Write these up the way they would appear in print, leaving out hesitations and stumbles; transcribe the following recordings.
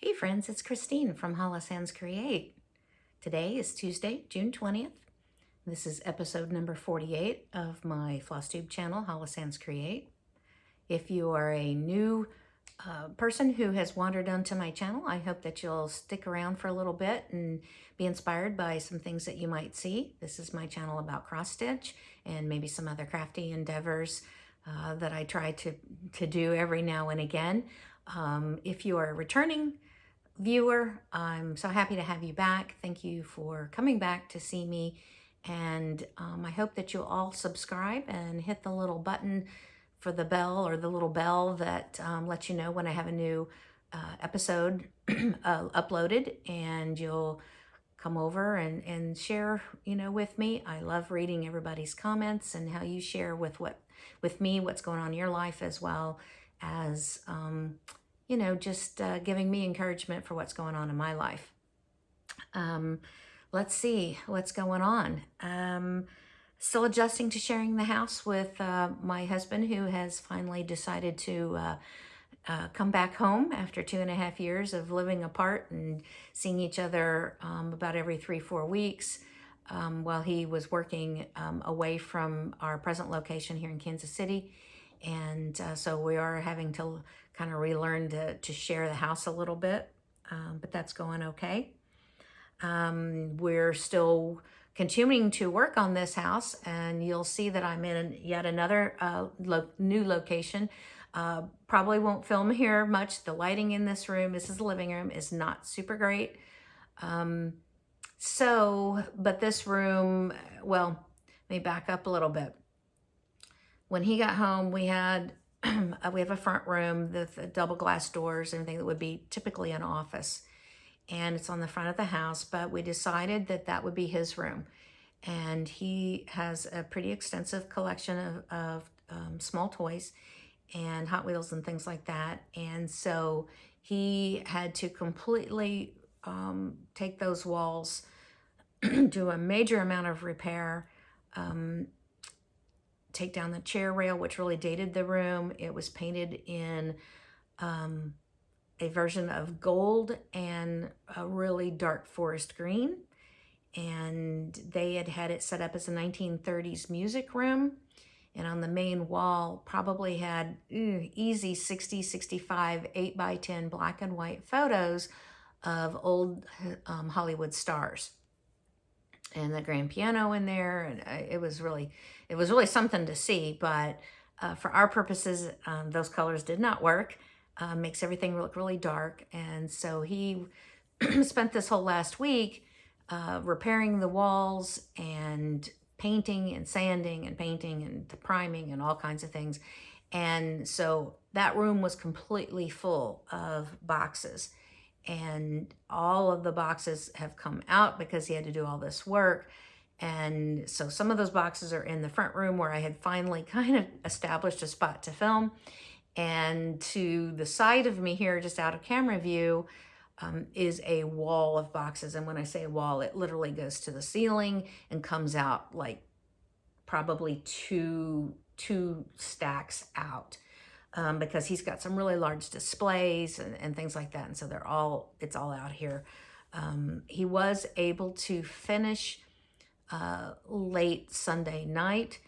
Hey friends, it's Christine from Hollishandscreate. Today is Tuesday, June 20th. This is episode number 48 of my Flosstube channel, Hollishandscreate. If you are a new person who has wandered onto my channel, I hope that you'll stick around for a little bit and be inspired by some things that you might see. This is my channel about cross stitch and maybe some other crafty endeavors that I try to do every now and again. If you are a returning viewer, I'm so happy to have you back. Thank you for coming back to see me, and I hope that you'll all subscribe and hit the little button for the bell, or the little bell that lets you know when I have a new episode uploaded, and you'll come over and share, with me. I love reading everybody's comments and how you share with me what's going on in your life, as well as just giving me encouragement for what's going on in my life. Let's see what's going on. Still adjusting to sharing the house with my husband, who has finally decided to come back home after 2.5 years of living apart and seeing each other about every 3-4 weeks, while he was working away from our present location here in Kansas City. And so we are having to kind of relearn to share the house a little bit, but that's going okay. We're still continuing to work on this house, and you'll see that I'm in yet another new location. Probably won't film here much. The lighting in this room, this is the living room, is not super great. But this room, well, let me back up a little bit. When he got home, we have a front room with the double glass doors, everything that would be typically an office. And it's on the front of the house, but we decided that that would be his room. And he has a pretty extensive collection of small toys and Hot Wheels and things like that. And so he had to completely take those walls, do a major amount of repair, take down the chair rail, which really dated the room. It was painted in a version of gold and a really dark forest green. And they had it set up as a 1930s music room. And on the main wall probably had easy 60, 65, 8x10 black and white photos of old Hollywood stars. And the grand piano in there, and it was really something to see. But for our purposes, those colors did not work. Makes everything look really dark. And so he spent this whole last week repairing the walls and painting and sanding and painting and priming and all kinds of things. And so that room was completely full of boxes. And all of the boxes have come out because he had to do all this work. And so some of those boxes are in the front room, where I had finally kind of established a spot to film. And to the side of me here, just out of camera view, is a wall of boxes. And when I say wall, it literally goes to the ceiling and comes out like probably two stacks out. Because he's got some really large displays and things like that. And so it's all out here. He was able to finish late Sunday night.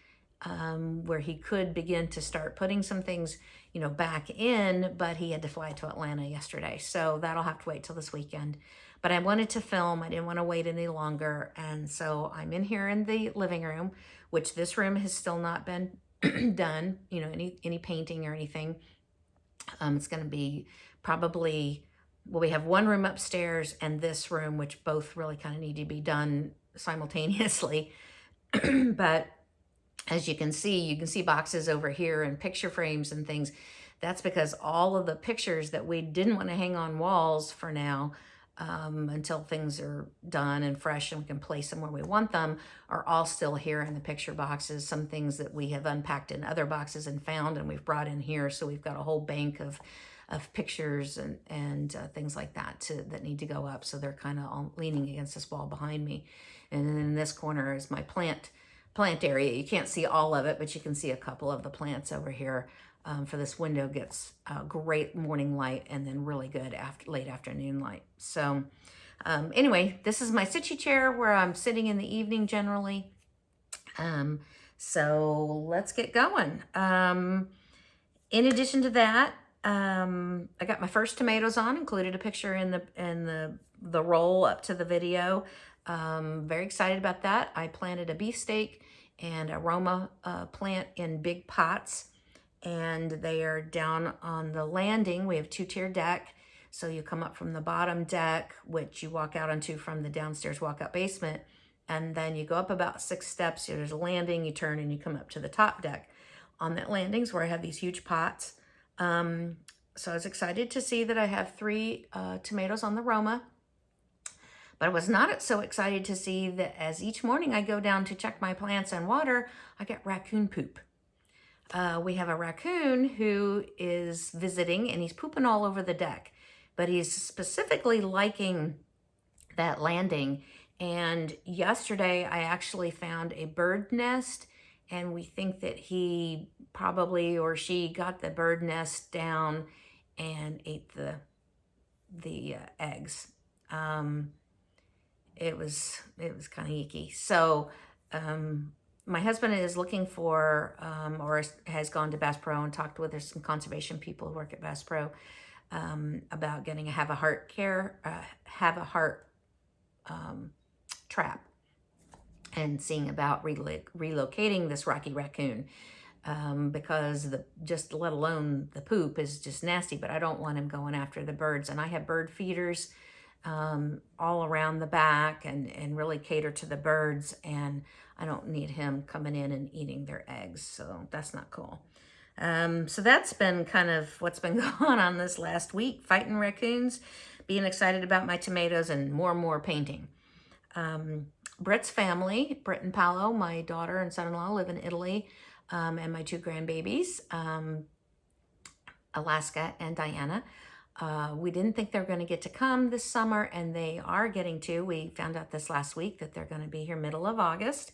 where he could begin to start putting some things, you know, back in, but he had to fly to Atlanta yesterday. So that'll have to wait till this weekend. But I wanted to film. I didn't want to wait any longer. And so I'm in here in the living room, which this room has still not been done, you know, any painting or anything. It's going to be probably, well, we have one room upstairs and this room, which both really kind of need to be done simultaneously. But as you can see boxes over here and picture frames and things. That's because all of the pictures that we didn't want to hang on walls for now, until things are done and fresh and we can place them where we want them, are all still here in the picture boxes. Some things that we have unpacked in other boxes and found and we've brought in here. So we've got a whole bank of pictures and things like that that need to go up. So they're kind of all leaning against this wall behind me. And then in this corner is my plant area. You can't see all of it, but you can see a couple of the plants over here. For this window gets great morning light and then really good late afternoon light. So anyway, this is my sitchy chair where I'm sitting in the evening generally. So let's get going. In addition to that, I got my first tomatoes on, included a picture in the roll up to the video. Very excited about that. I planted a beefsteak and a Roma plant in big pots, and they are down on the landing. We have two-tier deck, so you come up from the bottom deck, which you walk out onto from the downstairs walkout basement, and then you go up about 6 steps. There's a landing, you turn, and you come up to the top deck. On that landing's where I have these huge pots. So I was excited to see that I have 3 tomatoes on the Roma. But I was not so excited to see that as each morning I go down to check my plants and water, I get raccoon poop. We have a raccoon who is visiting and he's pooping all over the deck, but he's specifically liking that landing. And yesterday I actually found a bird nest, and we think that he probably or she got the bird nest down and ate the eggs. It was kind of icky. So my husband is looking for, or has gone to Bass Pro and talked with some conservation people who work at Bass Pro about getting a have a heart trap and seeing about relocating this rocky raccoon because just let alone the poop is just nasty. But I don't want him going after the birds, and I have bird feeders all around the back and really cater to the birds, and I don't need him coming in and eating their eggs, so that's not cool. So that's been kind of what's been going on this last week, fighting raccoons, being excited about my tomatoes, and more painting. Britt's family, Britt and Paolo, my daughter and son-in-law, live in Italy, and my 2 grandbabies, Alaska and Diana. We didn't think they were going to get to come this summer, and they are getting to. We found out this last week that they're going to be here middle of August.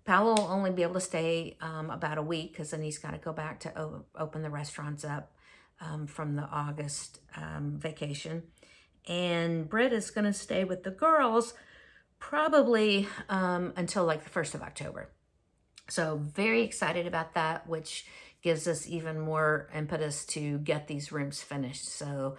Paolo will only be able to stay about a week because then he's got to go back to open the restaurants up from the August vacation. And Britt is going to stay with the girls probably until like the 1st of October. So very excited about that, which gives us even more impetus to get these rooms finished. So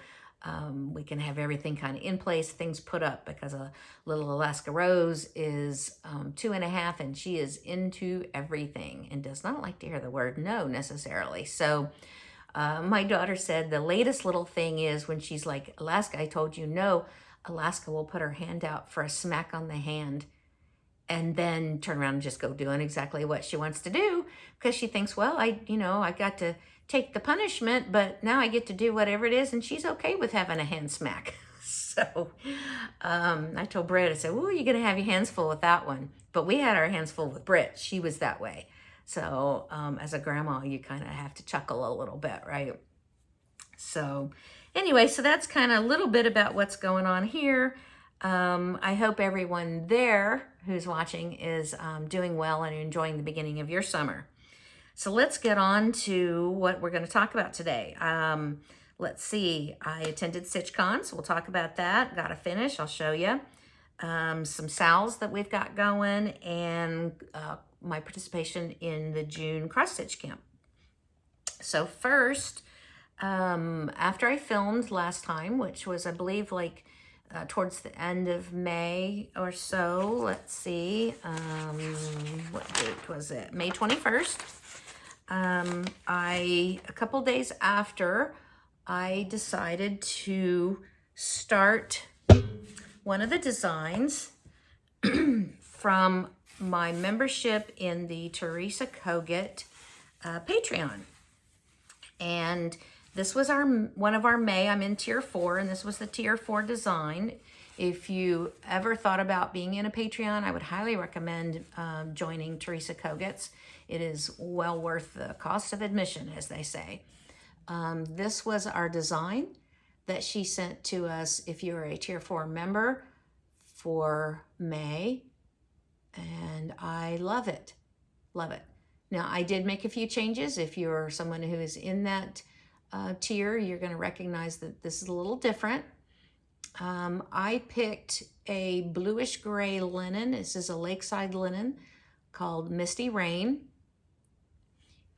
we can have everything kind of in place, things put up, because a little Alaska Rose is 2.5 and she is into everything and does not like to hear the word no necessarily. So my daughter said the latest little thing is when she's like, Alaska, I told you no, Alaska will put her hand out for a smack on the hand and then turn around and just go doing exactly what she wants to do, because she thinks, well, I got to take the punishment, but now I get to do whatever it is, and she's okay with having a hand smack. So I told Britt, I said, well, you're going to have your hands full with that one. But we had our hands full with Britt. She was that way. So as a grandma, you kind of have to chuckle a little bit, right? So anyway, so that's kind of a little bit about what's going on here. I hope everyone there who's watching is doing well and enjoying the beginning of your summer. So let's get on to what we're going to talk about today. Let's see. I attended SitchCon, so we'll talk about that. Got to finish. I'll show you some sales that we've got going, and my participation in the June cross stitch camp. So first, after I filmed last time, which was, I believe, like towards the end of May or so, let's see, what date was it? May 21st. A couple days after, I decided to start one of the designs from my membership in the Teresa Kogut Patreon. And this was one of our May. I'm in tier 4, and this was the tier 4 design. If you ever thought about being in a Patreon, I would highly recommend joining Teresa Kogut's. It is well worth the cost of admission, as they say. This was our design that she sent to us if you're a tier 4 member for May, and I love it. Love it. Now, I did make a few changes. If you're someone who is in that tier, you're going to recognize that this is a little different. I picked a bluish gray linen. This is a lakeside linen called Misty Rain.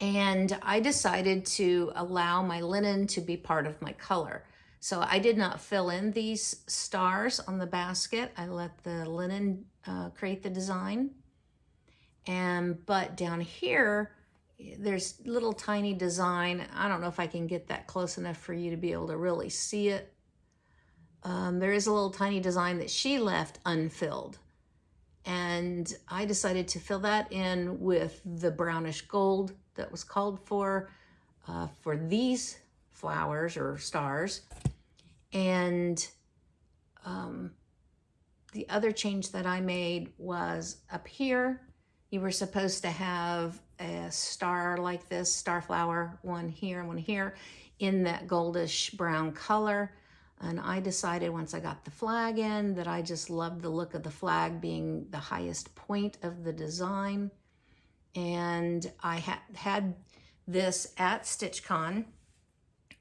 And I decided to allow my linen to be part of my color. So I did not fill in these stars on the basket. I let the linen create the design. But down here, there's little tiny design. I don't know if I can get that close enough for you to be able to really see it. There is a little tiny design that she left unfilled. And I decided to fill that in with the brownish gold that was called for these flowers or stars. And the other change that I made was up here. You were supposed to have a star like this, star flower, one here and one here, in that goldish brown color. And I decided once I got the flag in that I just loved the look of the flag being the highest point of the design. And I had this at StitchCon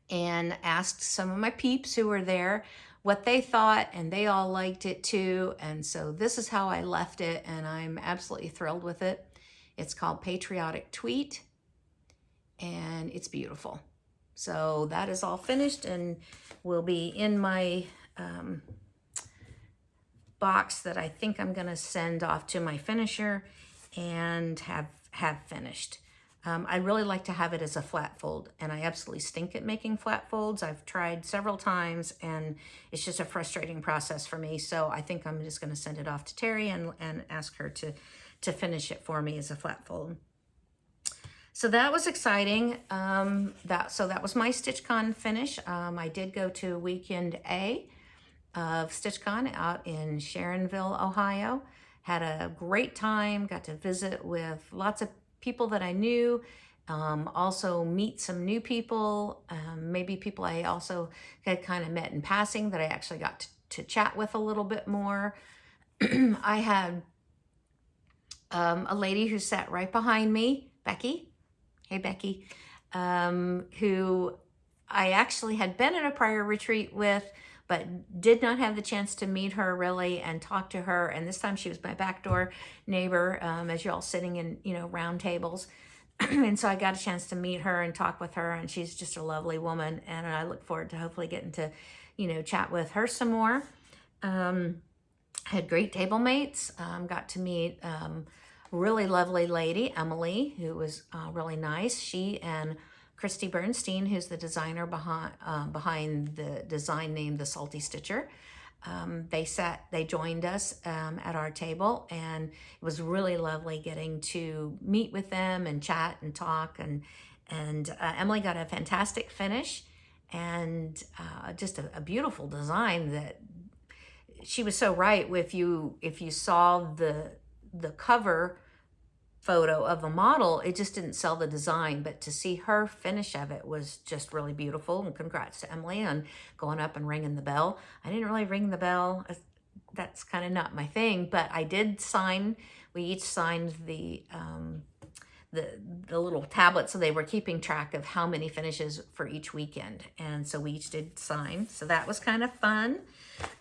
and asked some of my peeps who were there what they thought, and they all liked it too. And so this is how I left it, and I'm absolutely thrilled with it. It's called Patriotic Tweet, and it's beautiful. So that is all finished and will be in my box that I think I'm going to send off to my finisher and have finished. I really like to have it as a flat fold, and I absolutely stink at making flat folds. I've tried several times, and it's just a frustrating process for me. So I think I'm just going to send it off to Terry and ask her to finish it for me as a flat fold. So that was exciting. That was my StitchCon finish. I did go to weekend A of StitchCon out in Sharonville, Ohio. Had a great time, got to visit with lots of people that I knew, also meet some new people, maybe people I also had kind of met in passing that I actually got to chat with a little bit more. I had a lady who sat right behind me, Becky. Hey, Becky, who I actually had been at a prior retreat with, but did not have the chance to meet her really and talk to her. And this time she was my backdoor neighbor, as you're all sitting in, round tables. And so I got a chance to meet her and talk with her, and she's just a lovely woman. And I look forward to hopefully getting to, chat with her some more. Had great table mates, got to meet really lovely lady, Emily, who was really nice. She and Christy Bernstein, who's the designer behind the design named The Salty Stitcher. They joined us at our table, and it was really lovely getting to meet with them and chat and talk. And Emily got a fantastic finish and just a beautiful design that she was so right. If you saw the cover photo of the model, it just didn't sell the design, but to see her finish of it was just really beautiful. And congrats to Emily on going up and ringing the bell. I didn't really ring the bell. That's kind of not my thing, but I did sign. We each signed the the little tablet, so they were keeping track of how many finishes for each weekend. And so we each did sign. So that was kind of fun.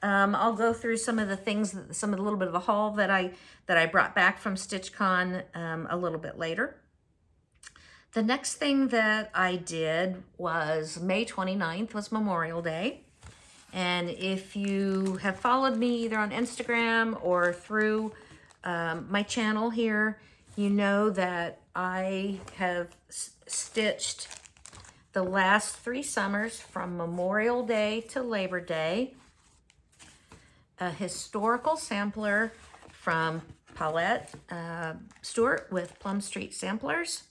I'll go through some of the things, some of the little bit of a haul that I brought back from StitchCon a little bit later. The next thing that I did was May 29th was Memorial Day. And if you have followed me either on Instagram or through my channel here, you know that I have stitched the last 3 summers from Memorial Day to Labor Day, a historical sampler from Paula Stewart with Plum Street Samplers.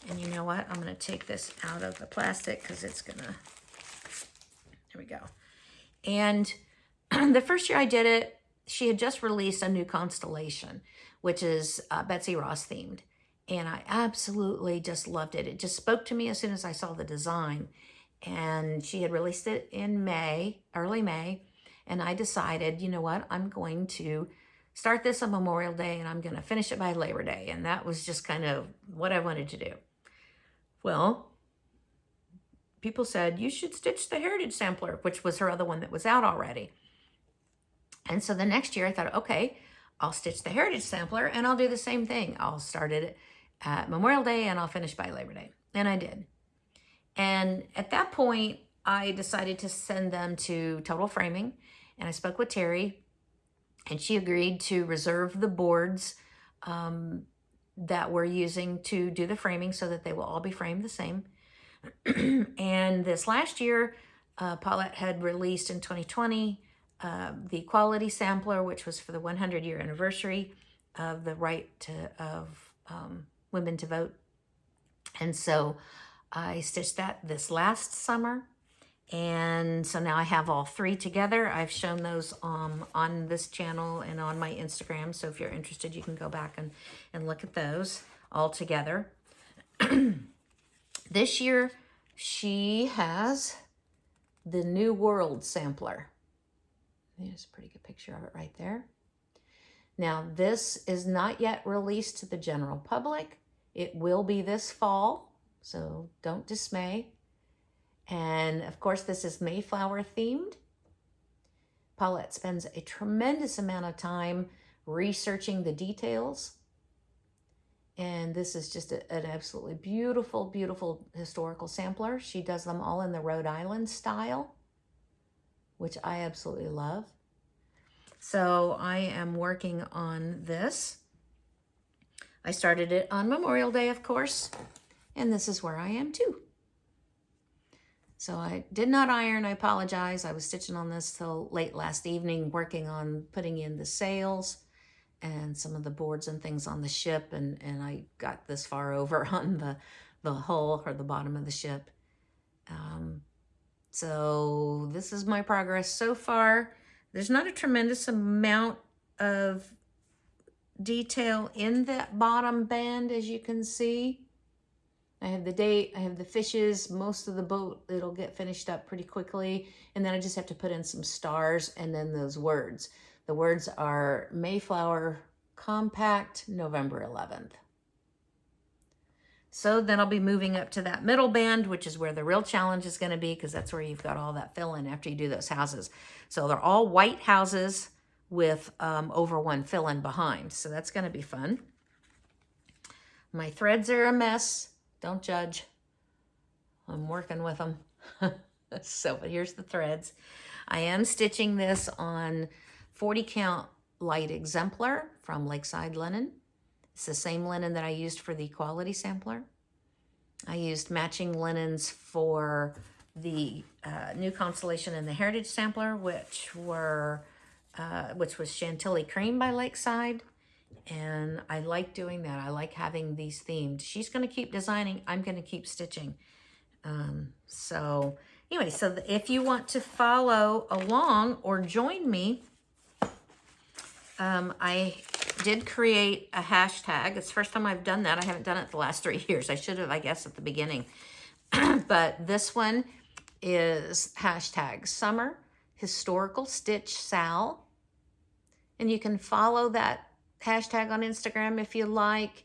And you know what? I'm going to take this out of the plastic because it's going to, there we go. And the first year I did it, she had just released a new constellation, which is Betsy Ross themed. And I absolutely just loved it. It just spoke to me as soon as I saw the design. And she had released it in May, early May. And I decided, you know what, I'm going to start this on Memorial Day and I'm going to finish it by Labor Day. And that was just kind of what I wanted to do. Well, people said, you should stitch the Heritage Sampler, which was her other one that was out already. And so the next year I thought, okay, I'll stitch the Heritage Sampler and I'll do the same thing. I'll start it at Memorial Day and I'll finish by Labor Day. And I did. And at that point, I decided to send them to Total Framing. And I spoke with Terry and she agreed to reserve the boards that we're using to do the framing so that they will all be framed the same. And this last year, Paulette had released in 2020 the Quality Sampler, which was for the 100-year anniversary of the right of women to vote. And so I stitched that this last summer. And so now I have all 3 together. I've shown those on this channel and on my Instagram. So if you're interested, you can go back and look at those all together. This year, she has the New World Sampler. There's a pretty good picture of it right there. Now, this is not yet released to the general public. It will be this fall, so don't dismay. And of course, this is Mayflower themed. Paulette spends a tremendous amount of time researching the details. And this is just an absolutely beautiful, beautiful historical sampler. She does them all in the Rhode Island style, which I absolutely love. So I am working on this. I started it on Memorial Day, of course, and this is where I am too. So I did not iron, I apologize. I was stitching on this till late last evening, working on putting in the sails and some of the boards and things on the ship, and I got this far over on the hull or the bottom of the ship. So this is my progress so far. There's not a tremendous amount of detail in that bottom band, as you can see. I have the date, I have the fishes, most of the boat, it'll get finished up pretty quickly. And then I just have to put in some stars and then those words. The words are Mayflower Compact, November 11th. So then I'll be moving up to that middle band, which is where the real challenge is going to be, because that's where you've got all that fill-in after you do those houses. So they're all white houses with over 1 fill-in behind. So that's going to be fun. My threads are a mess. Don't judge. I'm working with them. So, but here's the threads. I am stitching this on 40 count light exemplar from Lakeside Linen. It's the same linen that I used for the Quality Sampler. I used matching linens for the new Constellation and the Heritage Sampler, which was Chantilly Cream by Lakeside. And I like doing that. I like having these themed. She's going to keep designing. I'm going to keep stitching. So anyway, so if you want to follow along or join me, I did create a hashtag. It's the first time I've done that. I haven't done it the last 3 years. I should have, I guess, at the beginning. But this one is hashtag Summer Historical Stitch Sal. And you can follow that hashtag on Instagram if you like.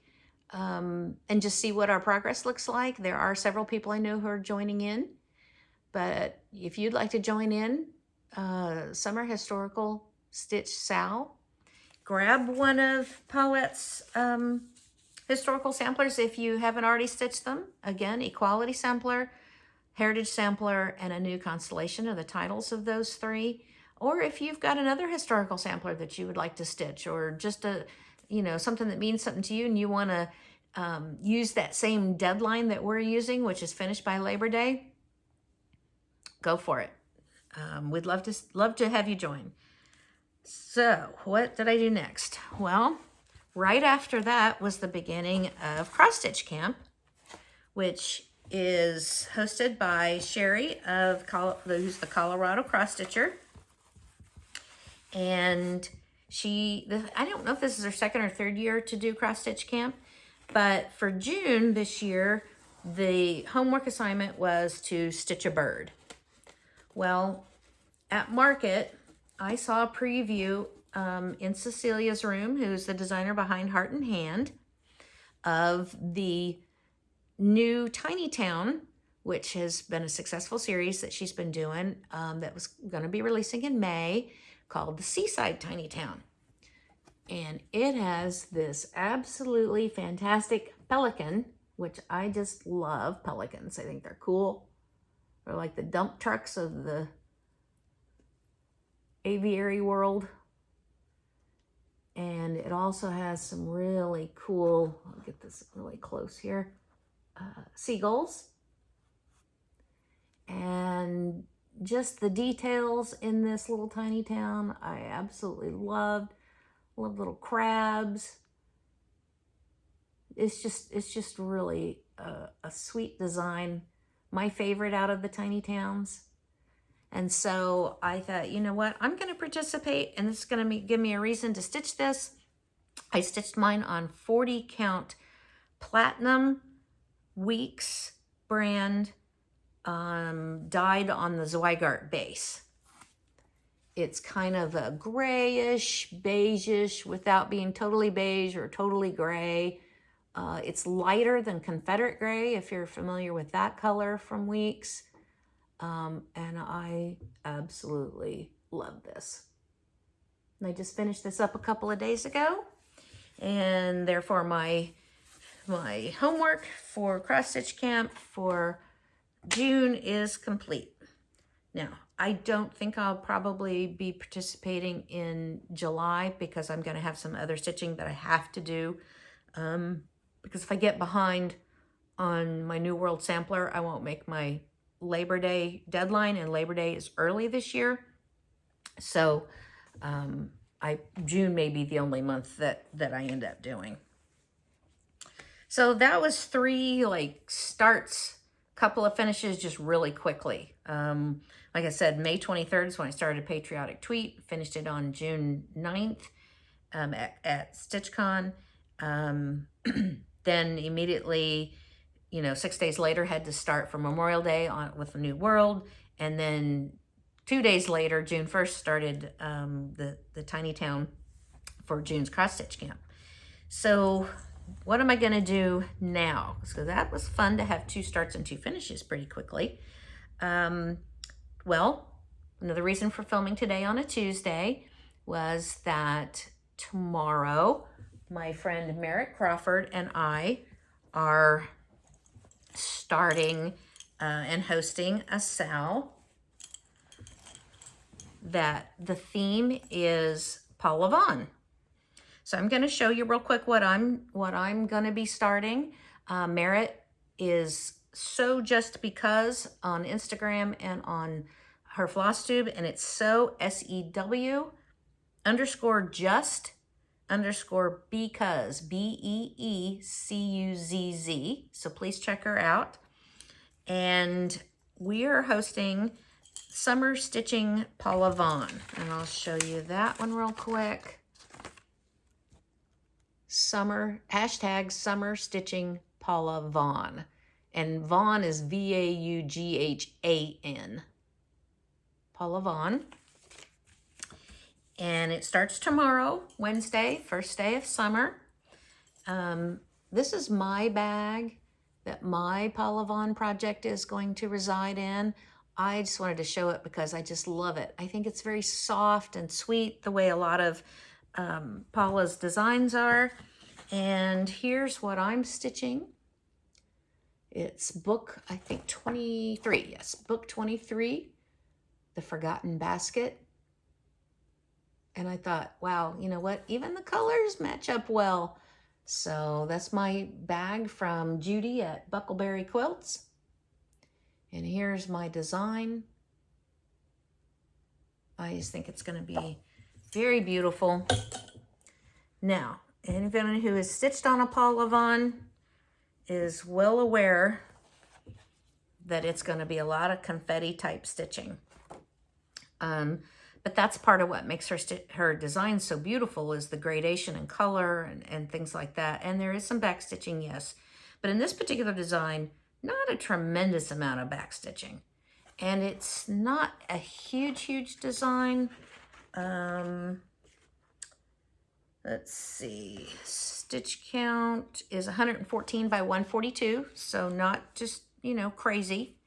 and just see what our progress looks like. There are several people I know who are joining in, but if you'd like to join in, Summer Historical Stitch Sal, grab one of Paulette's historical samplers if you haven't already stitched them. Again, Equality Sampler, Heritage Sampler, and a new constellation are the titles of those three. Or if you've got another historical sampler that you would like to stitch, or just a, something that means something to you and you want to use that same deadline that we're using, which is finished by Labor Day, go for it. We'd love to have you join. So what did I do next? Well, right after that was the beginning of Cross Stitch Camp, which is hosted by Sherry who's the Colorado cross stitcher. And I don't know if this is her second or third year to do Cross Stitch Camp, but for June this year, the homework assignment was to stitch a bird. Well, at Market, I saw a preview in Cecilia's room, who's the designer behind Heart and Hand, of the new Tiny Town, which has been a successful series that she's been doing that was going to be releasing in May, called the Seaside Tiny Town. And it has this absolutely fantastic pelican, which I just love pelicans. I think they're cool. They're like the dump trucks of the aviary world. And it also has some really cool, I'll get this really close here, seagulls. And just the details in this little tiny town, I absolutely loved. Love little crabs. It's just really a sweet design. My favorite out of the tiny towns. And so I thought, you know what, I'm going to participate, and this is going to give me a reason to stitch this. I stitched mine on 40 count Platinum Weeks brand, dyed on the Zweigart base. It's kind of a grayish, beigeish, without being totally beige or totally gray. It's lighter than Confederate gray, if you're familiar with that color from Weeks. And I absolutely love this. And I just finished this up a couple of days ago, and therefore my homework for Cross Stitch Camp for June is complete. Now, I don't think I'll probably be participating in July because I'm going to have some other stitching that I have to do. Because if I get behind on my New World sampler, I won't make my Labor Day deadline, and Labor Day is early this year. So June may be the only month that I end up doing. So that was 3 starts, couple of finishes just really quickly. Like I said, May 23rd is when I started Patriotic Tweet, finished it on June 9th at StitchCon. Then immediately, 6 days later, had to start for Memorial Day with the New World. And then 2 days later, June 1st, started the Tiny Town for June's Cross Stitch Camp. So what am I going to do now? So that was fun to have 2 starts and 2 finishes pretty quickly. Well, another reason for filming today on a Tuesday was that tomorrow, my friend Merritt Crawford and I are starting and hosting a SAL that the theme is Paula Vaughan. So I'm going to show you real quick what I'm going to be starting. Merritt is So Just Because on Instagram and on her Flosstube, and it's so SEW _just _because BEECUZZ. So please check her out. And we are hosting Summer Stitching Paula Vaughan, and I'll show you that one real quick. Summer Stitching Paula Vaughan, and Vaughan is VAUGHAN. Paula Vaughan. And it starts tomorrow, Wednesday, first day of summer. this is my bag that my Paula Vaughan project is going to reside in. I just wanted to show it because I just love it. I think it's very soft and sweet, the way a lot of Paula's designs are. And here's what I'm stitching. It's book, I think 23, yes, book 23, The Forgotten Basket. And I thought, wow, you know what? Even the colors match up well. So that's my bag from Judy at Buckleberry Quilts. And here's my design. I just think it's going to be very beautiful. Now, anyone who has stitched on a Paula Vaughan is well aware that it's going to be a lot of confetti type stitching. But that's part of what makes her design so beautiful, is the gradation in color and things like that. And there is some back stitching, yes. But in this particular design, not a tremendous amount of back stitching. And it's not a huge design. Let's see, stitch count is 114 by 142, so not just, you know, crazy.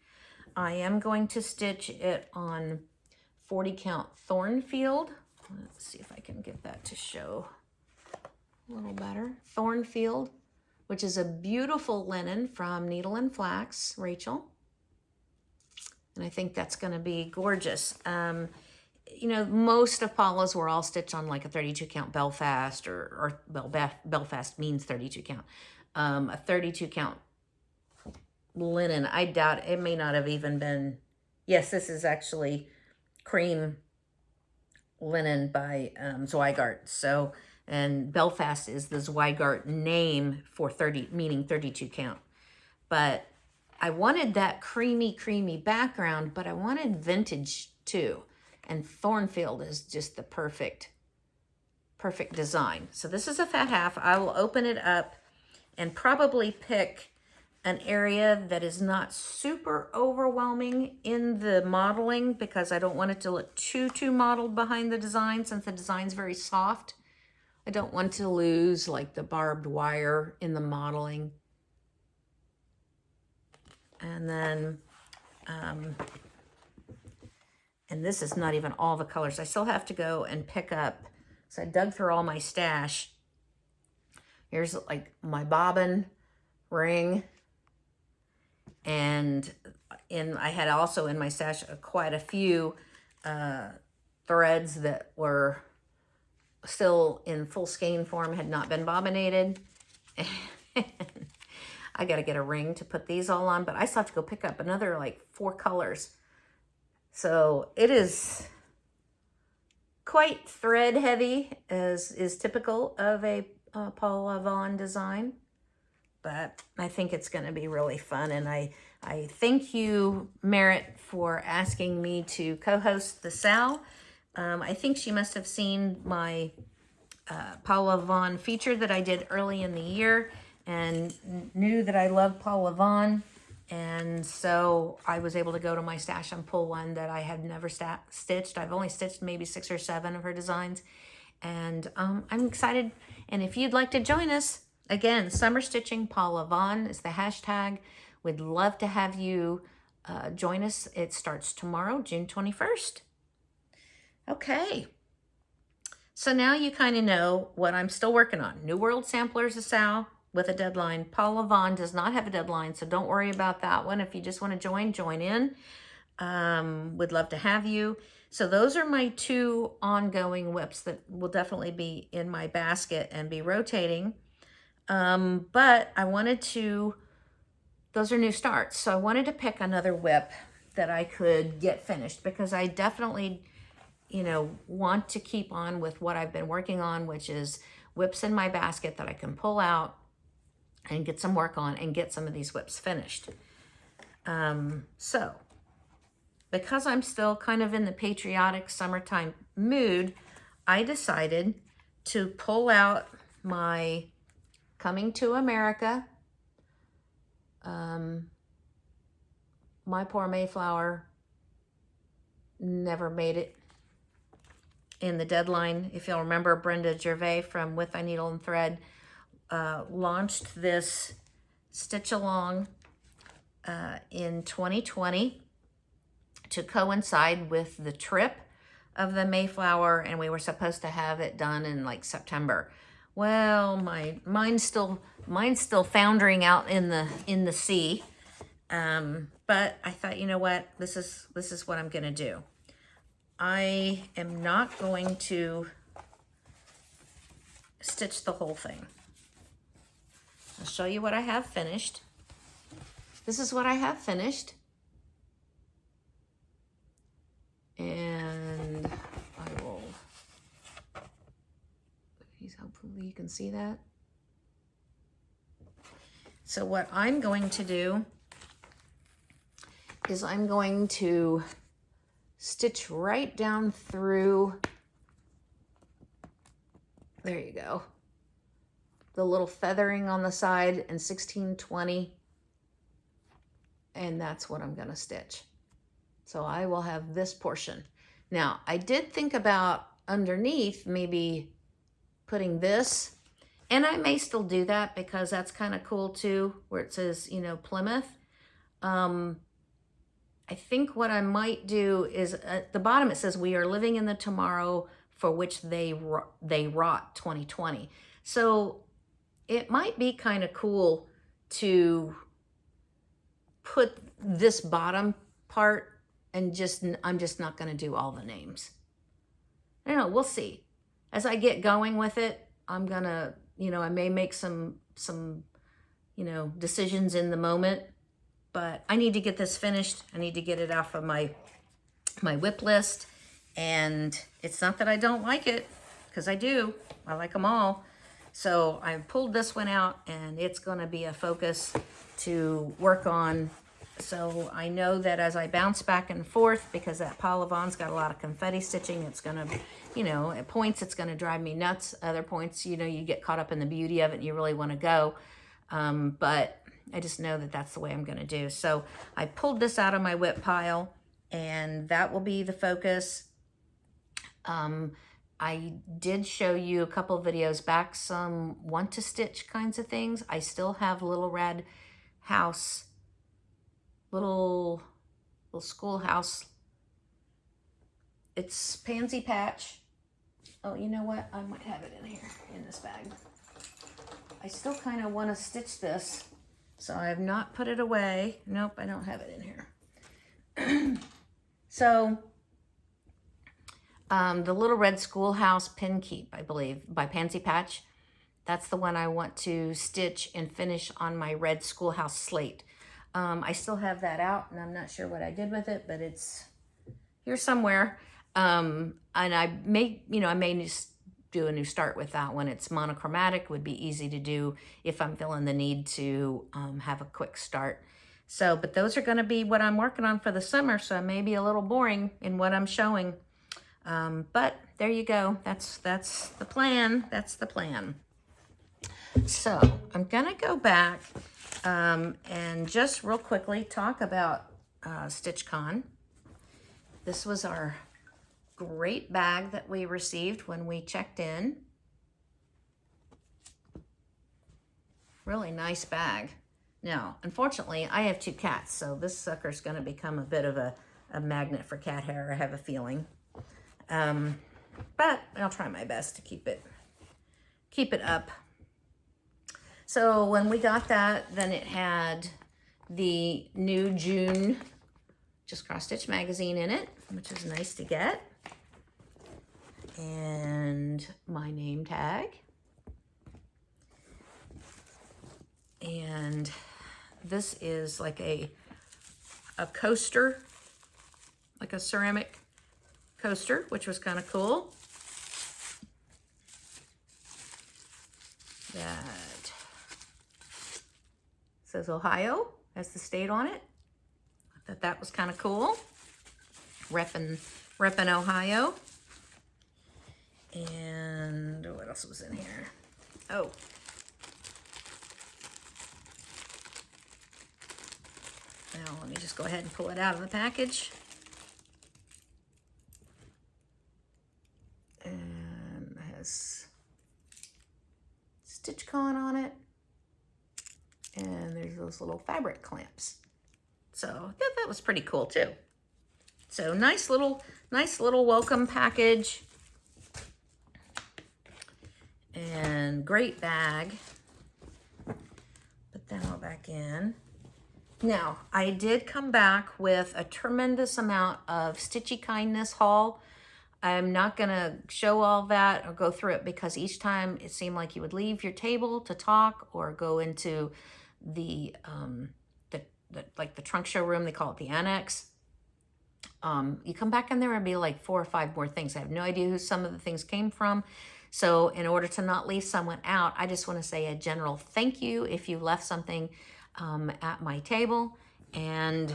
I am going to stitch it on 40 count Thornfield. Let's see if I can get that to show a little better. Thornfield, which is a beautiful linen from Needle and Flax, Rachel. And I think that's going to be gorgeous. You know, most of Paula's were all stitched on like a 32 count Belfast, or Belfast means 32 count. A 32 count linen. I doubt, it may not have even been, yes, this is actually cream linen by Zweigart. So, and Belfast is the Zweigart name for 30, meaning 32 count. But I wanted that creamy background, but I wanted vintage too. And Thornfield is just the perfect design. So this is a fat half. I will open it up and probably pick an area that is not super overwhelming in the modeling, because I don't want it to look too modeled behind the design, since the design's very soft. I don't want to lose like the barbed wire in the modeling. And then, and this is not even all the colors. I still have to go and pick up. So I dug through all my stash. Here's like my bobbin ring. And I had also in my stash quite a few threads that were still in full skein form, had not been bobbinated. I got to get a ring to put these all on, but I still have to go pick up another like 4 colors. So it is quite thread heavy, as is typical of a Paula Vaughan design. But I think it's going to be really fun. And I thank you, Merritt, for asking me to co-host the Sal. I think she must have seen my Paula Vaughan feature that I did early in the year and knew that I love Paula Vaughan. And so I was able to go to my stash and pull one that I had never stitched. I've only stitched maybe 6 or 7 of her designs. And I'm excited. And if you'd like to join us, again, Summer Stitching Paula Vaughan is the hashtag. We'd love to have you join us. It starts tomorrow, June 21st. Okay. So now you kind of know what I'm still working on. New World Samplers I, with a deadline. Paula Vaughan does not have a deadline, so don't worry about that one. If you just want to join in. Would love to have you. So those are my 2 ongoing whips that will definitely be in my basket and be rotating. But I wanted to, those are new starts. So I wanted to pick another whip that I could get finished, because I definitely, you know, want to keep on with what I've been working on, which is whips in my basket that I can pull out and get some work on and get some of these whips finished. So because I'm still kind of in the patriotic summertime mood, I decided to pull out my Coming to America, My Poor Mayflower never made it in the deadline. If you'll remember, Brenda Gervais from With Thy Needle and Thread launched this stitch along in 2020 to coincide with the trip of the Mayflower, and we were supposed to have it done in like September. Well, mine's still foundering out in the sea. But I thought, you know what, this is what I'm gonna do. I am not going to stitch the whole thing. I'll show you what I have finished. This is what I have finished. And I will, hopefully you can see that. So what I'm going to do is I'm going to stitch right down through, there you go, the little feathering on the side in 1620, and that's what I'm gonna stitch. So I will have this portion. Now, I did think about underneath maybe putting this, and I may still do that because that's kind of cool too, where it says, you know, Plymouth. I think what I might do is at the bottom it says, we are living in the tomorrow for which they wrought 2020. So it might be kind of cool to put this bottom part and I'm just not going to do all the names. I don't know, we'll see. As I get going with it, I'm going to, you know, I may make some, you know, decisions in the moment, but I need to get this finished. I need to get it off of my whip list. And it's not that I don't like it, because I do. I like them all. So I pulled this one out, and it's going to be a focus to work on. So I know that as I bounce back and forth, because that Paula Vaughan's got a lot of confetti stitching, it's going to, you know, at points it's going to drive me nuts. Other points, you know, you get caught up in the beauty of it and you really want to go. But I just know that that's the way I'm going to do. So I pulled this out of my whip pile, and that will be the focus. I did show you a couple of videos back some want to stitch kinds of things. I still have Little Red House, little schoolhouse. It's Pansy Patch. Oh, you know what? I might have it in here, in this bag. I still kind of want to stitch this, so I have not put it away. Nope, I don't have it in here. So, the Little Red Schoolhouse Pin Keep, I believe, by Pansy Patch. That's the one I want to stitch and finish on my red schoolhouse slate. I still have that out, and I'm not sure what I did with it, but it's here somewhere. And I may, you know, I may just do a new start with that one. It's monochromatic, would be easy to do if I'm feeling the need to have a quick start. So, but those are going to be what I'm working on for the summer, so I may be a little boring in what I'm showing. But there you go. That's the plan. That's the plan. So I'm going to go back and just real quickly talk about StitchCon. This was our great bag that we received when we checked in. Really nice bag. Now, unfortunately, I have 2 cats, so this sucker's going to become a bit of a magnet for cat hair, I have a feeling. But I'll try my best to keep it up. So when we got that, then it had the new June Just Cross Stitch magazine in it, which is nice to get. And my name tag. And this is like a coaster, like a ceramic coaster, which was kind of cool. That says Ohio, has the state on it. I thought that was kind of cool. Reppin' Ohio. And what else was in here? Oh. Now let me just go ahead and pull it out of the package. And it has stitch con on it. And there's those little fabric clamps. So yeah, that was pretty cool too. So nice little welcome package. And great bag. Put that all back in. Now, I did come back with a tremendous amount of Stitchy Kindness haul. I'm not gonna show all that or go through it because each time it seemed like you would leave your table to talk or go into the like the trunk show room, they call it the annex. You come back in there and be like 4 or 5 more things. I have no idea who some of the things came from. So in order to not leave someone out, I just want to say a general thank you if you left something at my table. And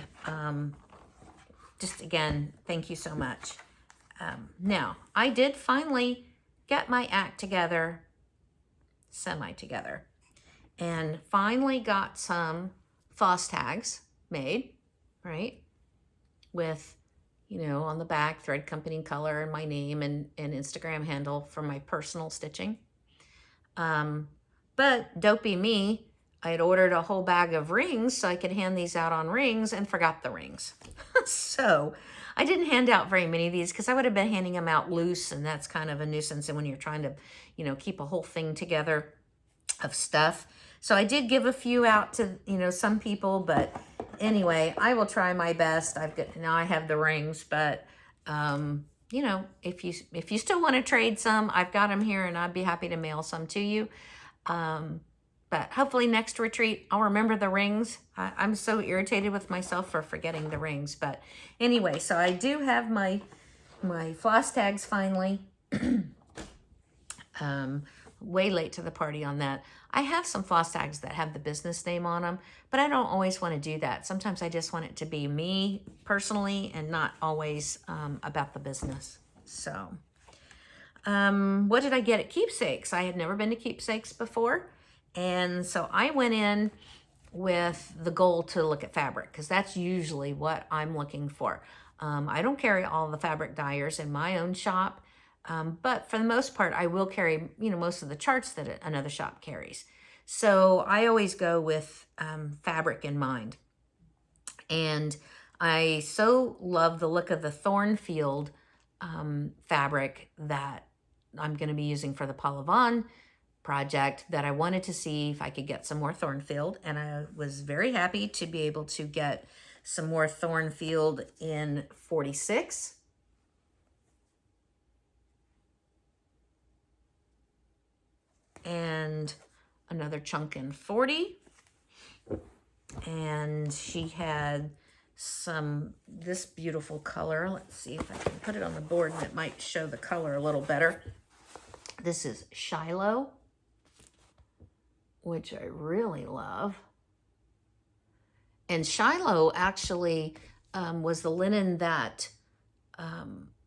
just again, thank you so much. Now, I did finally get my act together, semi-together, and finally got some floss tags made, right? With, you know, on the back, thread company color and my name and Instagram handle for my personal stitching. But dopey me, I had ordered a whole bag of rings so I could hand these out on rings and forgot the rings. So I didn't hand out very many of these because I would have been handing them out loose, and that's kind of a nuisance. And when you're trying to, you know, keep a whole thing together of stuff. So I did give a few out to, you know, some people, but anyway, I will try my best. Now I have the rings, but you know, if you still want to trade some, I've got them here and I'd be happy to mail some to you. But hopefully next retreat, I'll remember the rings. I'm so irritated with myself for forgetting the rings. But anyway, so I do have my floss tags finally. Way late to the party on that. I have some floss tags that have the business name on them, but I don't always want to do that. Sometimes I just want it to be me personally and not always about the business. So what did I get at Keepsakes? I had never been to Keepsakes before. And so I went in with the goal to look at fabric because that's usually what I'm looking for. I don't carry all the fabric dyers in my own shop. But for the most part, I will carry, you know, most of the charts that another shop carries. So I always go with fabric in mind. And I so love the look of the Thornfield fabric that I'm going to be using for the Paula Vaughan project that I wanted to see if I could get some more Thornfield. And I was very happy to be able to get some more Thornfield in 46. And another chunk in 40. And she had this beautiful color. Let's see if I can put it on the board and it might show the color a little better. This is Shiloh, which I really love. And Shiloh actually was the linen that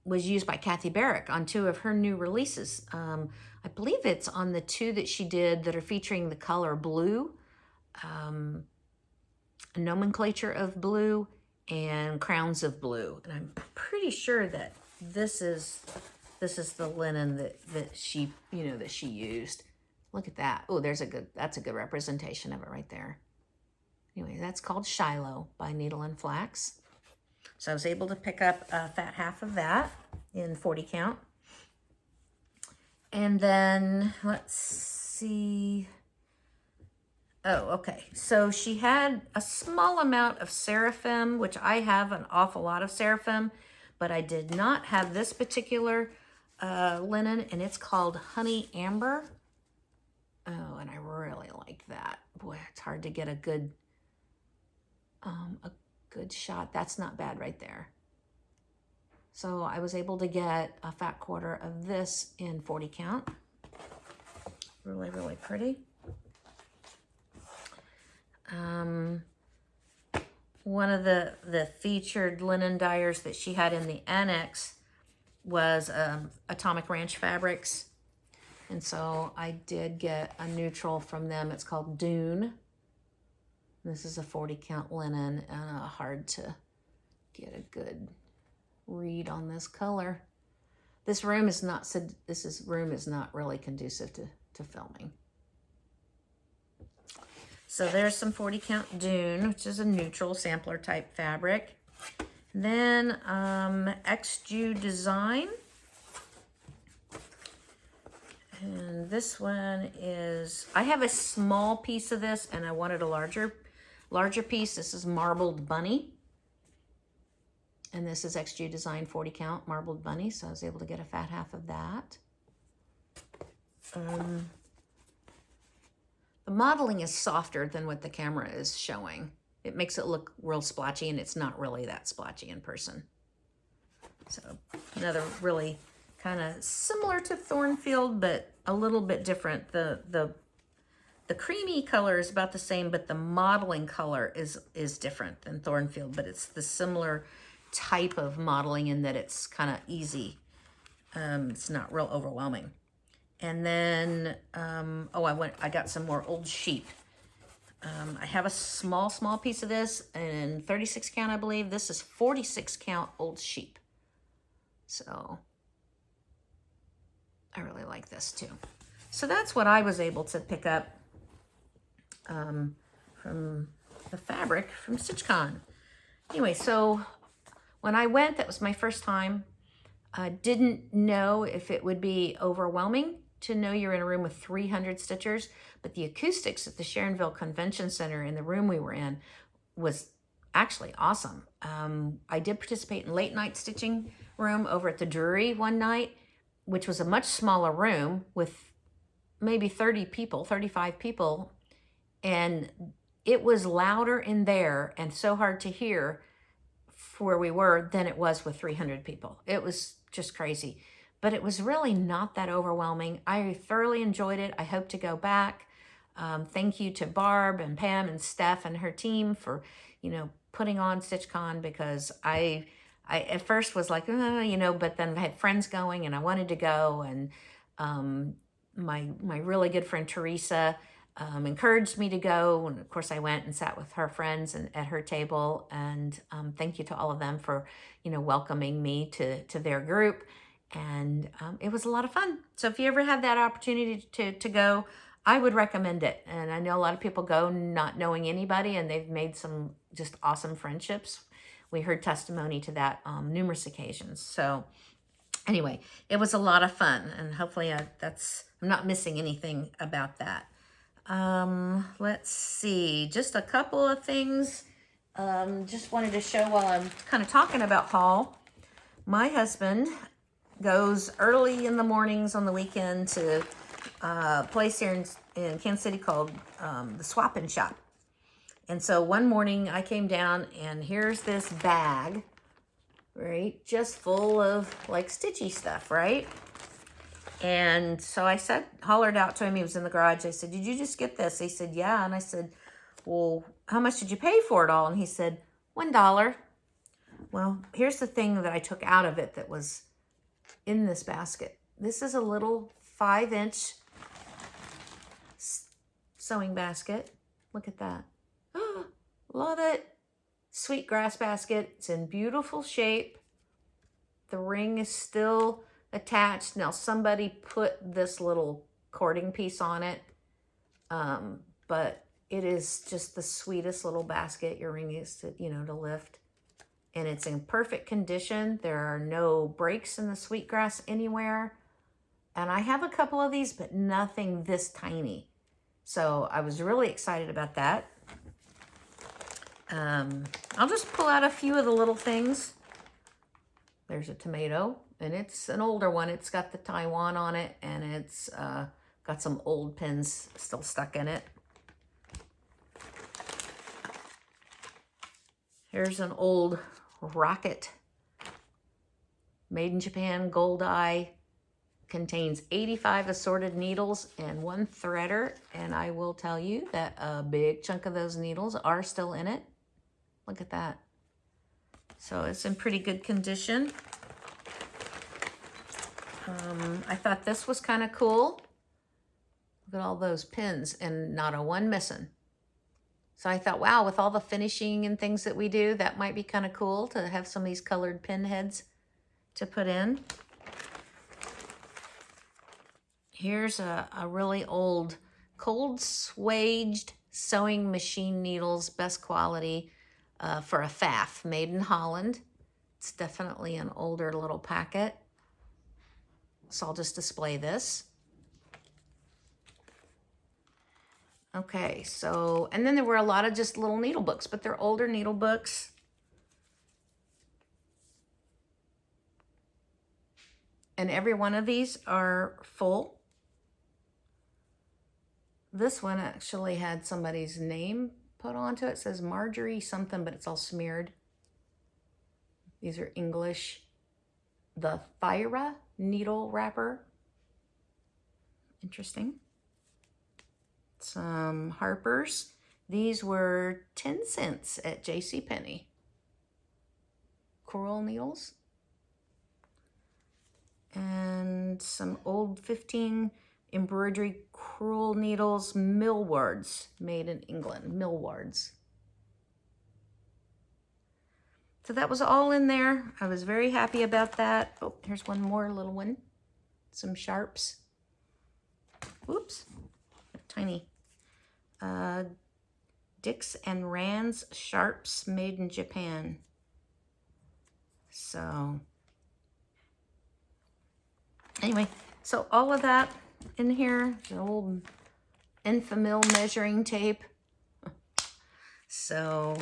was used by Kathy Barrick on 2 of her new releases. I believe it's on the 2 that she did that are featuring the color blue, a nomenclature of blue, and crowns of blue. And I'm pretty sure that this is the linen that she, you know, that she used. Look at that. Oh, that's a good representation of it right there. Anyway, that's called Shiloh by Needle and Flax. So I was able to pick up a fat half of that in 40 count. And then, let's see. Oh, okay. So she had a small amount of Seraphim, which I have an awful lot of Seraphim, but I did not have this particular linen, and it's called Honey Amber. Oh, and I really like that. Boy, it's hard to get a good shot. That's not bad right there. So I was able to get a fat quarter of this in 40 count. Really, really pretty. One of the featured linen dyers that she had in the annex was Atomic Ranch Fabrics. And so I did get a neutral from them. It's called Dune. This is a 40 count linen and hard to get a good read on this color. This room is not really conducive to filming. So there's some 40 count Dune, which is a neutral sampler type fabric. Then XJU Design. And this one is, I have a small piece of this and I wanted a larger piece. This is Marbled Bunny. And this is XJU Design 40 count Marbled Bunny. So I was able to get a fat half of that. The modeling is softer than what the camera is showing. It makes it look real splotchy, and it's not really that splotchy in person. So another really kind of similar to Thornfield, but a little bit different. The creamy color is about the same, but the modeling color is different than Thornfield, but it's the similar type of modeling in that it's kind of easy. It's not real overwhelming. And then, I got some more old sheep. I have a small piece of this in 36 count, I believe. This is 46 count old sheep. So I really like this too. So that's what I was able to pick up from the fabric from StitchCon. Anyway, so when I went, that was my first time. I didn't know if it would be overwhelming to know you're in a room with 300 stitchers, but the acoustics at the Sharonville Convention Center in the room we were in was actually awesome. I did participate in late night stitching room over at the Drury one night, which was a much smaller room with maybe 30 people, 35 people, and it was louder in there and so hard to hear for where we were than it was with 300 people. It was just crazy. But it was really not that overwhelming. I thoroughly enjoyed it. I hope to go back. Thank you to Barb and Pam and Steph and her team for, putting on StitchCon, because I at first was like, but then I had friends going and I wanted to go. And my really good friend Teresa encouraged me to go. And of course I went and sat with her friends and at her table. And thank you to all of them for, welcoming me to their group. And it was a lot of fun. So if you ever had that opportunity to go, I would recommend it. And I know a lot of people go not knowing anybody, and they've made some just awesome friendships. We heard testimony to that numerous occasions. So anyway, it was a lot of fun, and hopefully I'm not missing anything about that. Let's see, just a couple of things. Just wanted to show while I'm kind of talking about haul. My husband goes early in the mornings on the weekend to a place here in Kansas City called the Swap and Shop. And so one morning I came down and here's this bag, right? Just full of like stitchy stuff, right? And so I hollered out to him. He was in the garage. I said, "Did you just get this?" He said, "Yeah." And I said, "Well, how much did you pay for it all?" And he said, $1. Well, here's the thing that I took out of it that was in this basket. This is a little 5-inch sewing basket. Look at that. Oh, love it. Sweetgrass basket. It's in beautiful shape. The ring is still attached. Now somebody put this little cording piece on it, but it is just the sweetest little basket. Your ring is to lift. And it's in perfect condition. There are no breaks in the sweetgrass anywhere. And I have a couple of these, but nothing this tiny. So I was really excited about that. I'll just pull out a few of the little things. There's a tomato, and it's an older one. It's got the Taiwan on it, and it's got some old pins still stuck in it. Here's an old rocket, made in Japan, gold eye, contains 85 assorted needles and 1 threader, and I will tell you that a big chunk of those needles are still in it. Look at that. So it's in pretty good condition. I thought this was kind of cool. Look at all those pins and not a one missing. So I thought, wow, with all the finishing and things that we do, that might be kind of cool to have some of these colored pin heads to put in. Here's a really old cold swaged sewing machine needles, best quality for a faff, made in Holland. It's definitely an older little packet. So I'll just display this. Okay, so, and then there were a lot of just little needle books, but they're older needle books. And every one of these are full. This one actually had somebody's name put onto it. It says Marjorie something, but it's all smeared. These are English. The Thyra needle wrapper. Interesting. Some Harper's. These were 10 cents at JCPenney. Coral needles. And some old 15 embroidery crewel needles, millwards, made in England, millwards. So that was all in there. I was very happy about that. Oh, here's one more little one. Some sharps. Whoops, tiny. Dix and Rand's sharps made in Japan. So anyway, so all of that in here, the old Enfamil measuring tape. So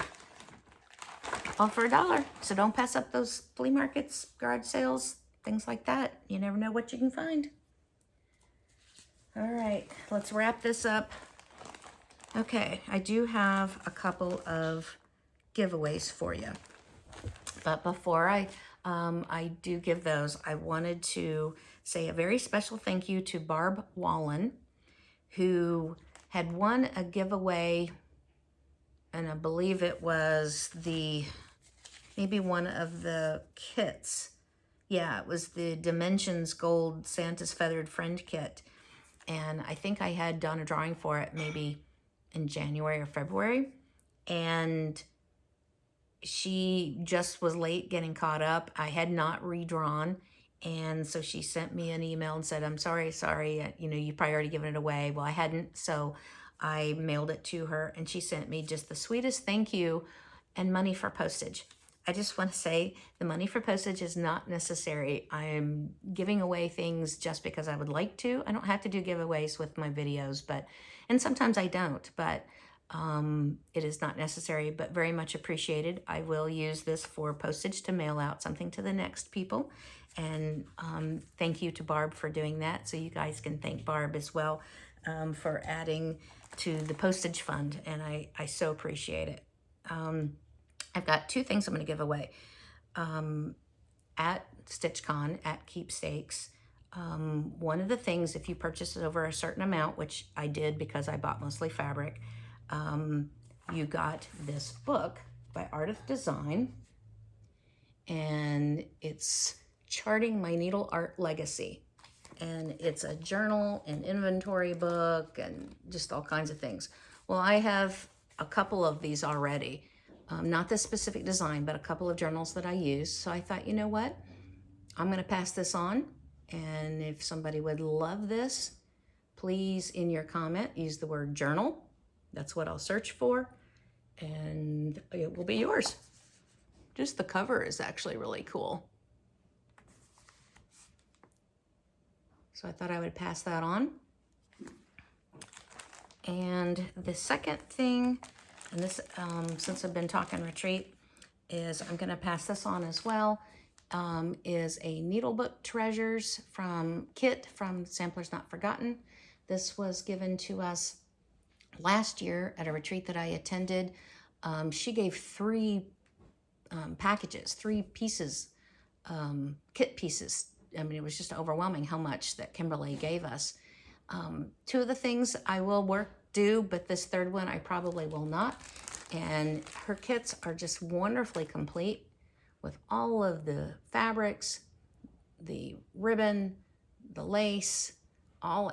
all for $1. So don't pass up those flea markets, garage sales, things like that. You never know what you can find. All right, let's wrap this up. Okay, I do have a couple of giveaways for you. But before I do give those, I wanted to say a very special thank you to Paula Vaughan, who had won a giveaway, and I believe it was maybe one of the kits. Yeah, it was the Dimensions Gold Santa's Feathered Friend Kit. And I think I had done a drawing for it maybe in January or February. And she just was late getting caught up. I had not redrawn. And so she sent me an email and said, I'm sorry, you know, you probably already given it away. Well, I hadn't, so I mailed it to her, and she sent me just the sweetest thank you and money for postage. I just want to say the money for postage is not necessary. I'm giving away things just because I would like to. I don't have to do giveaways with my videos, and sometimes I don't, but it is not necessary, but very much appreciated. I will use this for postage to mail out something to the next people. And thank you to Barb for doing that. So you guys can thank Barb as well for adding to the postage fund. And I so appreciate it. I've got two things I'm going to give away. At StitchCon, at Keepstakes, one of the things, if you purchase it over a certain amount, which I did because I bought mostly fabric, you got this book by Art of Design, and it's Charting My Needle Art Legacy. And it's a journal, an inventory book, and just all kinds of things. Well, I have a couple of these already. Not this specific design, but a couple of journals that I use. So I thought, you know what? I'm going to pass this on. And if somebody would love this, please, in your comment, use the word journal. That's what I'll search for. And it will be yours. Just the cover is actually really cool. So I thought I would pass that on. And the second thing, and this, since I've been talking retreat, is I'm going to pass this on as well, is a Needlebook Treasures kit from Samplers Not Forgotten. This was given to us last year at a retreat that I attended. She gave 3 packages, 3 pieces, kit pieces. I mean, it was just overwhelming how much that Kimberly gave us. 2 of the things I will do, but this third one I probably will not. And her kits are just wonderfully complete with all of the fabrics, the ribbon, the lace,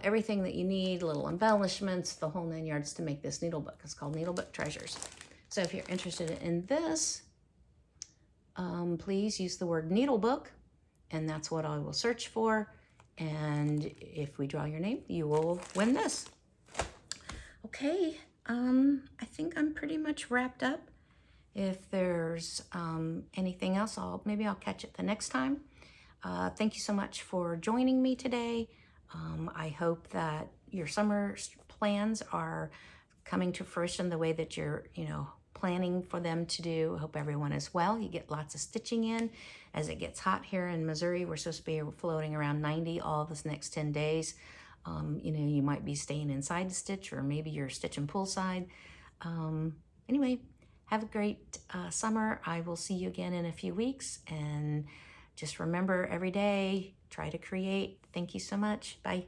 everything that you need, little embellishments, the whole 9 yards to make this needlebook. It's called Needlebook Treasures. So if you're interested in this, please use the word needlebook, and that's what I will search for. And if we draw your name, you will win this. Okay, I think I'm pretty much wrapped up. If there's anything else, maybe I'll catch it the next time. Thank you so much for joining me today. I hope that your summer plans are coming to fruition the way that you're, planning for them to do. I hope everyone is well. You get lots of stitching in. As it gets hot here in Missouri, we're supposed to be floating around 90 all this next 10 days. You might be staying inside to stitch, or maybe you're stitching poolside. Anyway, have a great summer. I will see you again in a few weeks. And just remember, every day, try to create. Thank you so much. Bye.